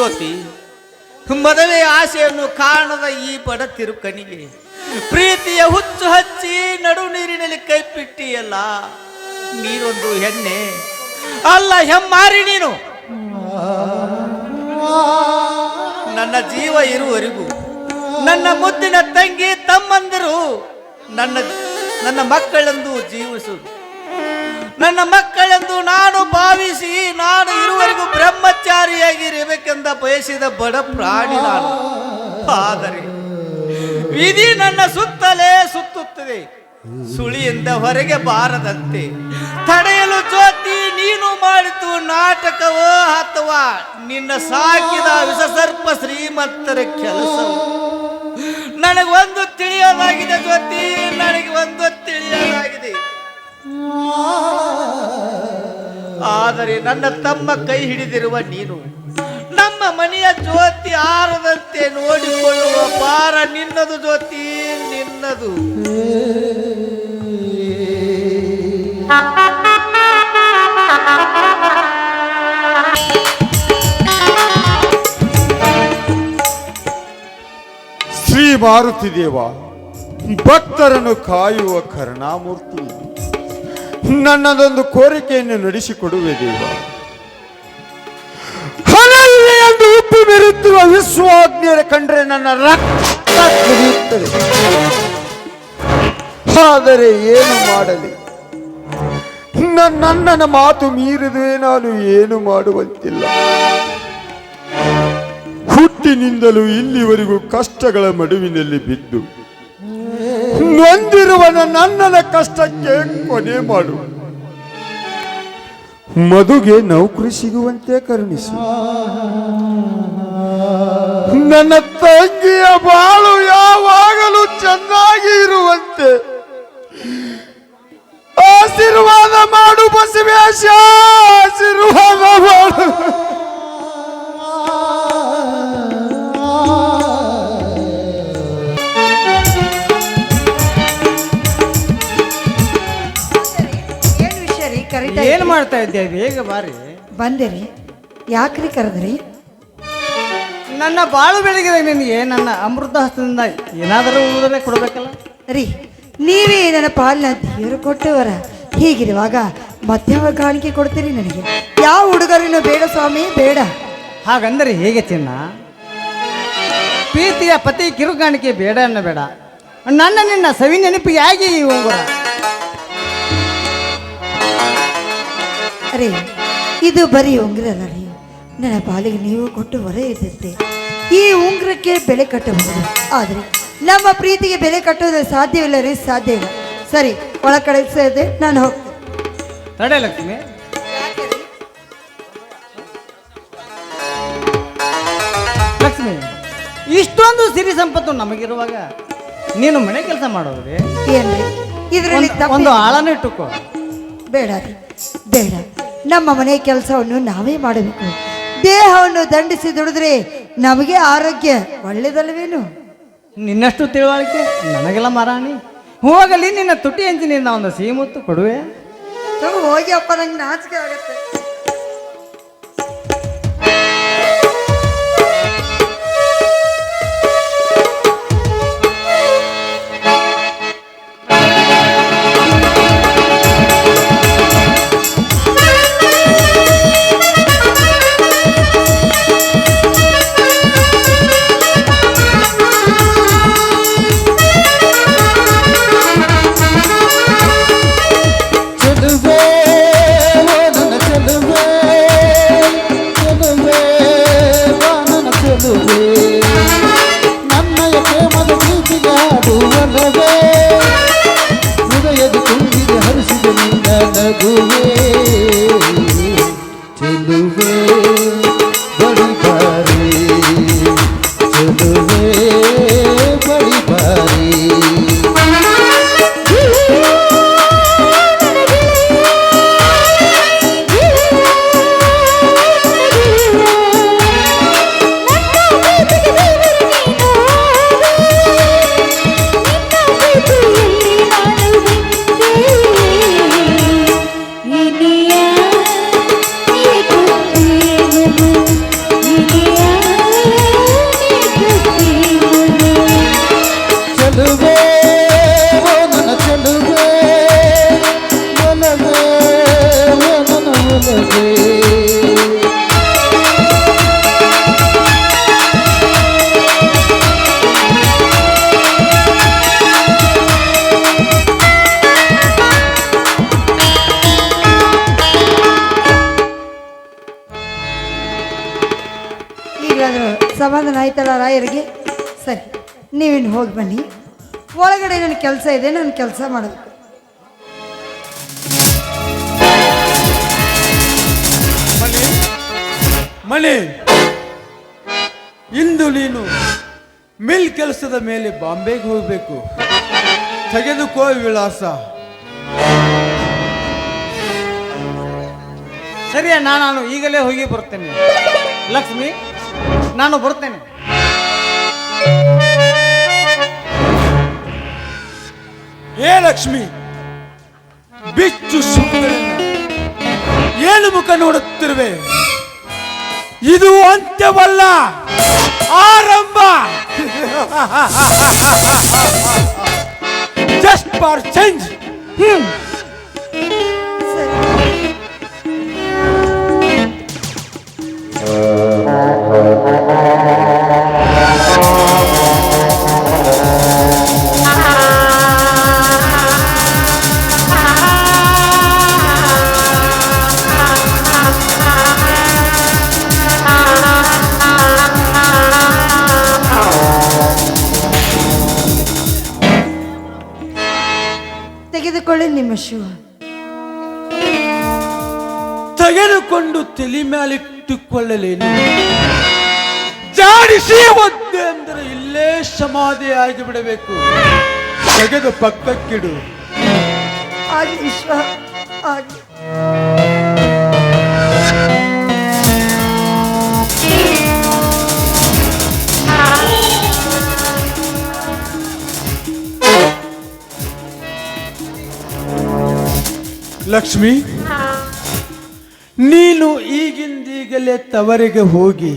ಜ್ಯೋತಿ, ಮದುವೆ ಆಸೆಯನ್ನು ಕಾಣದ ಈ ಬಡ ತಿರುಕನಿಗೆ ಪ್ರೀತಿಯ ಹುಚ್ಚು ಹಚ್ಚಿ ನಡು ನೀರಿನಲ್ಲಿ ಕೈಪಿಟ್ಟಿಯಲ್ಲ. ನೀನೊಂದು ಹೆಣ್ಣೆ ಅಲ್ಲ, ಹೆಮ್ಮಾರಿ ನೀನು. ನನ್ನ ಜೀವ ಇರುವವರೆಗೂ ನನ್ನ ಮುದ್ದಿನ ತಂಗಿ ತಮ್ಮಂದಿರು ನನ್ನ ಮಕ್ಕಳೆಂದು ಜೀವಿಸುವುದು, ನನ್ನ ಮಕ್ಕಳೆಂದು ನಾನು ಭಾವಿಸಿ ನಾನು ಇರುವವರೆಗೂ ಬ್ರಹ್ಮಚಾರಿಯಾಗಿರಬೇಕೆಂದ ಬಯಸಿದ ಬಡ ಪ್ರಾಣಿ ನಾನು. ಆದರೆ ವಿಧಿ ನನ್ನ ಸುತ್ತಲೇ ಸುತ್ತುತ್ತದೆ, ಸುಳಿಯಿಂದ ಹೊರಗೆ ಬಾರದಂತೆ ತಡೆಯಲು ಜ್ಯೋತಿ ನೀನು ಮಾಡಿತು ನಾಟಕವೋ ಅಥವಾ ನಿನ್ನ ಸಾಕಿದ ವಿಷಸರ್ಪ ಶ್ರೀಮಂತರ ಕೆಲಸವು ನನಗೊಂದು ತಿಳಿಯೋದಾಗಿದೆ ಜ್ಯೋತಿ, ನನಗೆ ಒಂದು ತಿಳಿಯೋದಾಗಿದೆ. ಆದರೆ ನನ್ನ ತಮ್ಮ ಕೈ ಹಿಡಿದಿರುವ ನೀನು ನಮ್ಮ ಮನೆಯ ಜ್ಯೋತಿ ಆರದಂತೆ ನೋಡಿಕೊಳ್ಳುವ ಭಾರ ನಿನ್ನದು ಜ್ಯೋತಿ, ನಿನ್ನದು. ಶ್ರೀ ಮಾರುತಿ ದೇವ, ಭಕ್ತರನ್ನು ಕಾಯುವ ಕರುಣಾಮೂರ್ತಿ, ನನ್ನದೊಂದು ಕೋರಿಕೆಯನ್ನು ನಡೆಸಿಕೊಡುವೆ ದೇವ. ಹಣೆಯಲ್ಲಿ ಉಪ್ಪು ಬೆರೆತಿರುವ ವಿಶ್ವಾಜ್ಞರ ಕಂಡ್ರೆ ನನ್ನ ರಕ್ತ ಕುದಿಯುತ್ತದೆ. ಆದರೆ ಏನು ಮಾಡಲಿ, ನನ್ನನ ಮಾತು ಮೀರಿದುವೆ, ನಾನು ಏನು ಮಾಡುವಂತಿಲ್ಲ. ಹುಟ್ಟಿನಿಂದಲೂ ಇಲ್ಲಿವರೆಗೂ ಕಷ್ಟಗಳ ಮಡುವಿನಲ್ಲಿ ಬಿದ್ದು ನೊಂದಿರುವ ನನ್ನನ ಕಷ್ಟಕ್ಕೆ ಕೊನೆ ಮಾಡು. ಮದುಗೆ ನೌಕರಿ ಸಿಗುವಂತೆ ಕರುಣಿಸು. ನನ್ನ ತಂಗಿಯ ಬಾಳು ಯಾವಾಗಲೂ ಚೆನ್ನಾಗಿ ಇರುವಂತೆ ಆಶೀರ್ವಾದ ಮಾಡು ಬಸವೇಶ, ಆಶೀರ್ವಾದ ಮಾಡು. ಏನ್ ಮಾಡ್ತಾ ಇದ್ದೇವೆ? ಬೇಗ ಬಾರಿ. ಬಂದಿರಿ, ಯಾಕ್ರಿ ಕರೆದ್ರಿ? ನನ್ನ ಬಾಳು ಬೆಳಗಿದೆ ನಿನಗೆ ನನ್ನ ಅಮೃತ ಹಸ್ತದಿಂದ ಏನಾದರೂ ಉಳಿದರೆ ಕೊಡ್ಬೇಕಲ್ಲ ರೀ. ನೀವೇ ನನ್ನ ಪಾಲಿನ ದೇವರು ಕೊಟ್ಟವರ. ಹೀಗಿರುವಾಗ ಮಧ್ಯಾವ ಕಾಣಿಕೆ ಕೊಡ್ತೀರಿ ನನಗೆ? ಯಾವ ಹುಡುಗರಿನೂ ಬೇಡ ಸ್ವಾಮಿ, ಬೇಡ. ಹಾಗಂದರೆ ಹೇಗೆ ಚಿನ್ನ? ಪ್ರೀತಿಯ ಪತಿ ಕಿರುಗಾಣಿಕೆ ಬೇಡ ಅನ್ನಬೇಡ, ನನ್ನ ನಿನ್ನ ಸವಿ ನೆನಪಿಗೆ ಈ ಉಂಗುರ. ಅರೇ, ಇದು ಬರೀ ಉಂಗುರ ಅಲ್ಲ ರೀ, ನನ್ನ ಪಾಲಿಗೆ ನೀವು ಕೊಟ್ಟು ಹೊರ ಇದ್ದಂತೆ. ಈ ಉಂಗುರಕ್ಕೆ ಬೆಲೆ ಕಟ್ಟಬಹುದು, ಆದರೆ ನಮ್ಮ ಪ್ರೀತಿಗೆ ಬೆಲೆ ಕಟ್ಟೋದು ಸಾಧ್ಯವಿಲ್ಲ ರೀ, ಸಾಧ್ಯ ಇಲ್ಲ. ಸರಿ, ಒಳ ಕಡೆ ಸೇರಿದೆ, ನಾನು ಹೋಗ್ತೀನಿ. ತಡೆ ಲಕ್ಷ್ಮಿ, ಲಕ್ಷ್ಮಿ, ಇಷ್ಟೊಂದು ಸಿರಿ ಸಂಪತ್ತು ನಮಗಿರುವಾಗ ನೀನು ಮನೆ ಕೆಲಸ ಮಾಡೋದ್ರಿ ಏನ್ರಿ ಇದರಲ್ಲಿ? ಒಂದು ಆಳನ್ನು ಇಟ್ಟುಕೋ. ಬೇಡ ರೀ, ಬೇಡ. ನಮ್ಮ ಮನೆ ಕೆಲಸವನ್ನು ನಾವೇ ಮಾಡಬೇಕು. ದೇಹವನ್ನು ದಂಡಿಸಿ ದುಡಿದ್ರೆ ನಮಗೆ ಆರೋಗ್ಯ ಒಳ್ಳೇದಲ್ವೇನು? ನಿನ್ನಷ್ಟು ತಿಳುವಳಿಕೆ ನನಗೆಲ್ಲ ಮಾರಾಣಿ. ಹೋಗಲಿ, ನಿನ್ನ ತುಟಿ ಹೆಂಚಿನಿಂದ ಒಂದು ಸಿಹಿ ಮುತ್ತು ಕೊಡುವೆ. ಹೋಗಿ ಅಪ್ಪ, ನಂಗೆ ನಾಚಿಕೆ ಆಗುತ್ತೆ. ini ಸಮಾಧಾನ ಆಯ್ತಲ್ಲ ರಾಯರಿಗೆ? ಸರಿ, ನೀವಿನ್ನು ಹೋಗಿ ಬನ್ನಿ. ಒಳಗಡೆ ನನ್ನ ಕೆಲಸ ಇದೆ, ನನ್ನ ಕೆಲಸ ಮಾಡಬೇಕು. ಮಣಿ, ಇಂದು ನೀನು ಮಿಲ್ ಕೆಲಸದ ಮೇಲೆ ಬಾಂಬೆಗೆ ಹೋಗಬೇಕು. ತೆಗೆದುಕೋ ವಿಳಾಸ. ಸರಿ ಅಣ್ಣ, ನಾನು ಈಗಲೇ ಹೋಗಿ ಬರ್ತೇನೆ. ಲಕ್ಷ್ಮಿ, ನಾನು ಬರ್ತೇನೆ. ಹೇ ಲಕ್ಷ್ಮಿ, ಬಿಚ್ಚು ಸುಮ್ಮನೆ ಏನು ಮುಖ ನೋಡುತ್ತಿರುವೆ? ಇದು ಅಂತ್ಯವಲ್ಲ, ಆರಂಭ. Just for change. ತೆಗೆದುಕೊಳ್ಳಿ ನಿಮ್ಮ ಶೂ. ತೆಗೆದುಕೊಂಡು ತಲೆ ಮೇಲಿಟ್ಟುಕೊಳ್ಳಲೇನು? ಜಾಡಿಸಿ ಒದ್ದೆ ಅಂದರೆ ಇಲ್ಲೇ ಸಮಾಧಿ ಆಗಿ ಬಿಡಬೇಕು. ತೆಗೆದು ಪಕ್ಕಕ್ಕಿಡು. ಆಗ್ಲಿ ವಿಶ್ವ, ಆಗ್ಲಿ. ಲಕ್ಷ್ಮಿ, ನೀನು ಈಗಿಂದೀಗಲೇ ತವರಿಗೆ ಹೋಗಿ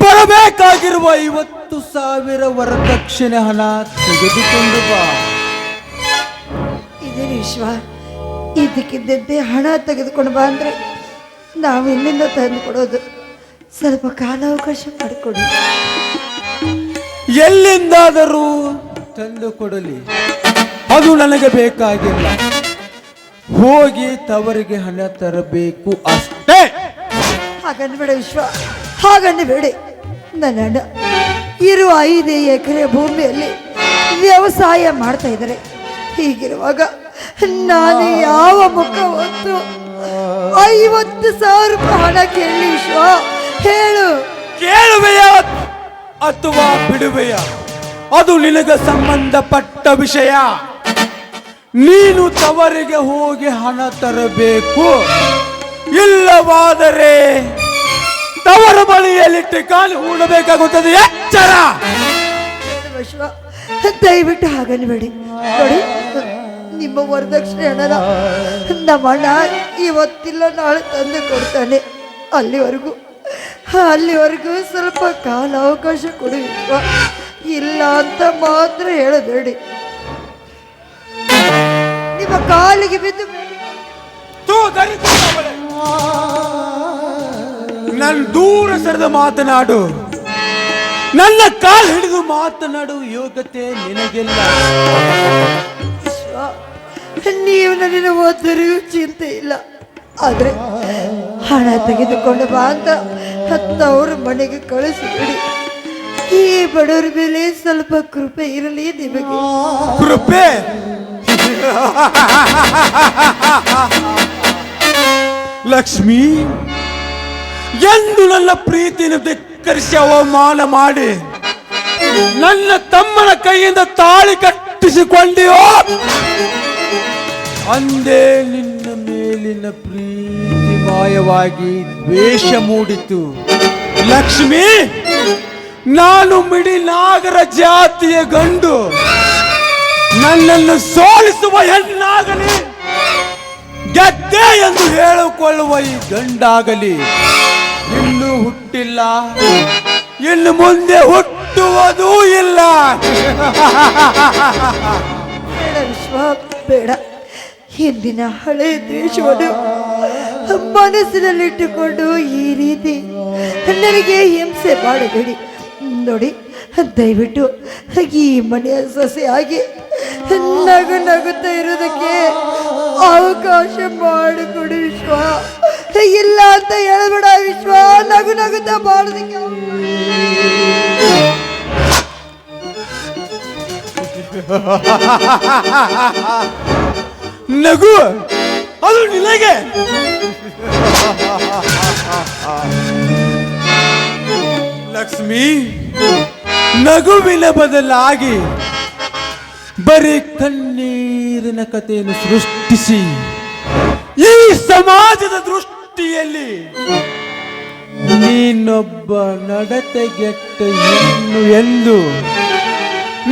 ಬರಬೇಕಾಗಿರುವ 50,000 ವರದಕ್ಷಿಣೆ ಹಣ ತೆಗೆದುಕೊಂಡು ಬಾ. ಇದೇ ವಿಶ್ವ, ಇದಕ್ಕಿದ್ದಂತೆ ಹಣ ತೆಗೆದುಕೊಂಡು ಬಾ ಅಂದ್ರೆ ನಾವು ಇಲ್ಲಿಂದ ತಂದು ಕೊಡೋದು. ಸ್ವಲ್ಪ ಕಾಲಾವಕಾಶ ಮಾಡಿಕೊಡಿ. ಎಲ್ಲಿಂದಾದರೂ ತಂದು ಕೊಡಲಿ, ಅದು ನನಗೆ ಬೇಕಾಗಿಲ್ಲ. ಹೋಗಿ ತವರಿಗೆ ಹಣ ತರಬೇಕು ಅಷ್ಟೇ. ಹಾಗನ್ಬೇಡ ವಿಶ್ವ, ಹಾಗನ್ಬೇಡಿ. ನನ್ನ ಅಣ್ಣ ಇರುವ 5 ಎಕರೆ ಭೂಮಿಯಲ್ಲಿ ವ್ಯವಸಾಯ ಮಾಡ್ತಾ ಇದ್ದಾರೆ. ಹೀಗಿರುವಾಗ ನಾನು ಯಾವ ಮುಖ ಹೊತ್ತು 50,000 ರೂಪಾಯಿ ಹಣ ಕೇಳಿ ವಿಶ್ವ? ಹೇಳು. ಕೇಳುವೆಯ ಅಥವಾ ಬಿಡುವೆಯ, ಅದು ನಿನಗೆ ಸಂಬಂಧಪಟ್ಟ ವಿಷಯ. ನೀನು ತವರಿಗೆ ಹೋಗಿ ಹಣ ತರಬೇಕು, ಇಲ್ಲವಾದರೆ ತವರ ಬಳಿಯಲ್ಲಿಟ್ಟು ಕಾಲು ಹೂಡಬೇಕಾಗುತ್ತದೆ. ಎಚ್ಚರ. ವಿಶ್ವ, ದಯವಿಟ್ಟು ಹಾಗನ್ಬೇಡಿ. ನೋಡಿ, ನಿಮ್ಮ ವರದಕ್ಷಿಣೆ ಹಣನ ನಮ್ಮ ಅಣ್ಣ ಇವತ್ತಿಲ್ಲ ನಾಳೆ ತಂದು ಕೊಡ್ತಾನೆ. ಅಲ್ಲಿವರೆಗೂ ಸ್ವಲ್ಪ ಕಾಲಾವಕಾಶ ಕೊಡಿ ವಿಶ್ವ. ಇಲ್ಲ ಅಂತ ಮಾತ್ರ ಹೇಳಬೇಡಿ. ನಿಮ್ಮ ಕಾಲಿಗೆ ಬಿದ್ದು ನನ್ನ ದೂರ ಸರಿದ ಮಾತನಾಡು. ನನ್ನ ಕಾಲು ಹಿಡಿದು ಮಾತನಾಡುವ ಯೋಗ್ಯತೆ ನಿನಗಿಲ್ಲ. ನೀವು ನನ್ನ ಓದರೂ ಚಿಂತೆ ಇಲ್ಲ, ಆದ್ರೆ ಹಣ ತೆಗೆದುಕೊಂಡು ಬಾ ಅಂತ 10,000 ಮನೆಗೆ ಕಳಿಸಿಬಿಡಿ. ಈ ಬಡವರ ಮೇಲೆ ಸ್ವಲ್ಪ ಕೃಪೆ ಇರಲಿ ನಿಮಗೆ. ಕೃಪೆ? ಲಕ್ಷ್ಮಿ, ಎಂದು ನನ್ನ ಪ್ರೀತಿಯನ್ನು ಧಿಕ್ಕರಿಸಿ ಅವಮಾನ ಮಾಡಿ ನನ್ನ ತಮ್ಮನ ಕೈಯಿಂದ ತಾಳಿ ಕಟ್ಟಿಸಿಕೊಂಡಿಯೋ, ಅಂದೇ ನಿನ್ನ ಮೇಲಿನ ಪ್ರೀತಿ ಮಾಯವಾಗಿ ದ್ವೇಷ ಮೂಡಿತು. ಲಕ್ಷ್ಮಿ, ನಾನು ಮಿಡಿ ನಾಗರ ಜಾತಿಯ ಗಂಡು. ನನ್ನನ್ನು ಸೋಲಿಸುವ ಹೆಣ್ಣಾಗಲಿ, ಗೆದ್ದೆ ಎಂದು ಹೇಳಿಕೊಳ್ಳುವ ಈ ಗಂಡಾಗಲಿ ಇನ್ನೂ ಹುಟ್ಟಿಲ್ಲ, ಇನ್ನು ಮುಂದೆ ಹುಟ್ಟುವುದೂ ಇಲ್ಲ. ಬೇಡ ವಿಶ್ವ, ಬೇಡ. ಹಿಂದಿನ ಹಳೆ ದ್ವೇಷವನ್ನು ಮನಸ್ಸಿನಲ್ಲಿಟ್ಟುಕೊಂಡು ಈ ರೀತಿ ನನಗೆ ಹಿಂಸೆ ಮಾಡಬೇಡಿ. ನೋಡಿ, ದಯವಿಟ್ಟು ಈ ಮನೆಯ ಸೊಸೆಯಾಗಿ ನಗುತ್ತಾ ಇರೋದಕ್ಕೆ ಅವಕಾಶ ಮಾಡಿಕೊಡಿ ವಿಶ್ವ. ಇಲ್ಲ ಅಂತ ಹೇಳ್ಬೇಡ ವಿಶ್ವ. ನಗು ನಗುತ್ತಾ ಬಾಳೋದಕ್ಕೆ ನಗು ಅದು ನಿನಗೆ. ಲಕ್ಷ್ಮಿ, ನಗುವಿನ ಬದಲಾಗಿ ಬರೀ ಕಣ್ಣೀರಿನ ಕಥೆಯನ್ನು ಸೃಷ್ಟಿಸಿ ಈ ಸಮಾಜದ ದೃಷ್ಟಿಯಲ್ಲಿ ನೀನೊಬ್ಬ ನಡತೆಗೆಟ್ಟ ಹೆಣ್ಣು ಎಂದು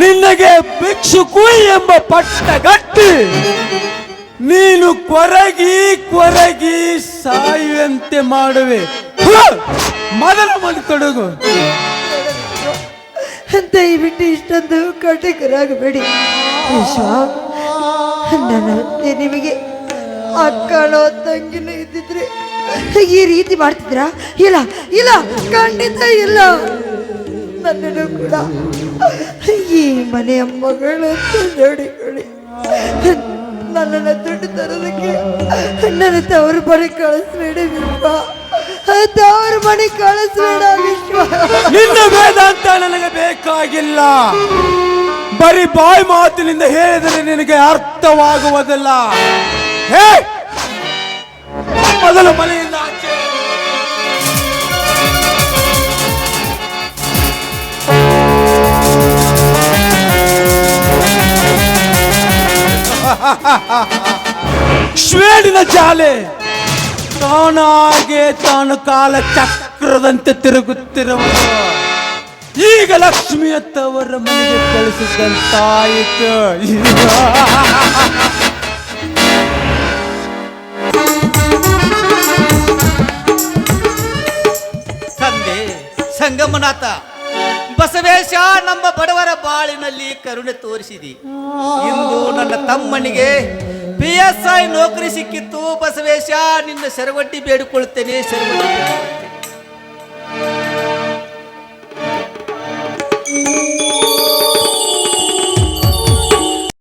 ನಿನಗೆ ಭಿಕ್ಷುಕು ಎಂಬ ಪಟ್ಟಗಟ್ಟಿ ನೀನು ಕೊರಗಿ ಕೊರಗಿ ಸಾಯುವಂತೆ ಮಾಡುವೆ. ಮೊದಲ ಮನೆ ತೊಡಗು. ದಯವಿಟ್ಟು ಇಷ್ಟೊಂದು ಕಟಕರಾಗಬೇಡಿ ವಿಶ್ವ. ನನ್ನ ನಿಮಗೆ ಅಕ್ಕನೋ ತಂಗಿನೋ ಇದ್ದಿದ್ರೆ ಈ ರೀತಿ ಮಾಡ್ತಿದ್ರಾ? ಇಲ್ಲ ಇಲ್ಲ, ಖಂಡಿತ ಇಲ್ಲ. ನನ್ನನ್ನು ಕೂಡ ಈ ಮನೆಯ ಮಗಳಂತ ನೋಡಿಕೊಳ್ಳಿ. ನನ್ನನ್ನು ದುಡ್ಡು ತರೋದಕ್ಕೆ ನನ್ನ ತವರು ಮನೆ ಕಳಿಸ್ಬೇಡ ವಿಶ್ವ. ತವರು ಮನೆ ಕಳಿಸ್ಬೇಡ ವಿಶ್ವ. ನಿನ್ನ ವೇದಾಂತ ನನಗೆ ಬೇಕಾಗಿಲ್ಲ. ಬರೀ ಬಾಯಿ ಮಾತಿನಿಂದ ಹೇಳಿದರೆ ನಿನಗೆ ಅರ್ಥವಾಗುವುದಿಲ್ಲ. ಹೇ, ಮೊದಲ ಮನೆಯಿಂದ ಆಚೆ. ಶ್ವೇಡಿನ ಜಾಲೆ ತಾನಾಗೆ ತಾನು ಕಾಲ ಚಕ್ರದಂತೆ ತಿರುಗುತ್ತಿರುವುದು ಈಗ ಲಕ್ಷ್ಮಿಯ ತವರ ಮನೆಗೆ ಕಳಿಸಿದಂತಾಯಿತು. ತಂದೆ ಸಂಗಮನಾಥ ಬಸವೇಶ, ನಮ್ಮ ಬಡವರ ಬಾಳಿನಲ್ಲಿ ಕರುಣೆ ತೋರಿಸಿದಿ. ಇಂದು ನನ್ನ ತಮ್ಮನಿಗೆ PSI ನೌಕರಿ ಸಿಕ್ಕಿತ್ತು. ಬಸವೇಶ, ನಿನ್ನ ಶರವಡ್ಡಿ ಬೇಡಿಕೊಳ್ಳುತ್ತೇನೆ, ಶರವಡ್ಡಿ.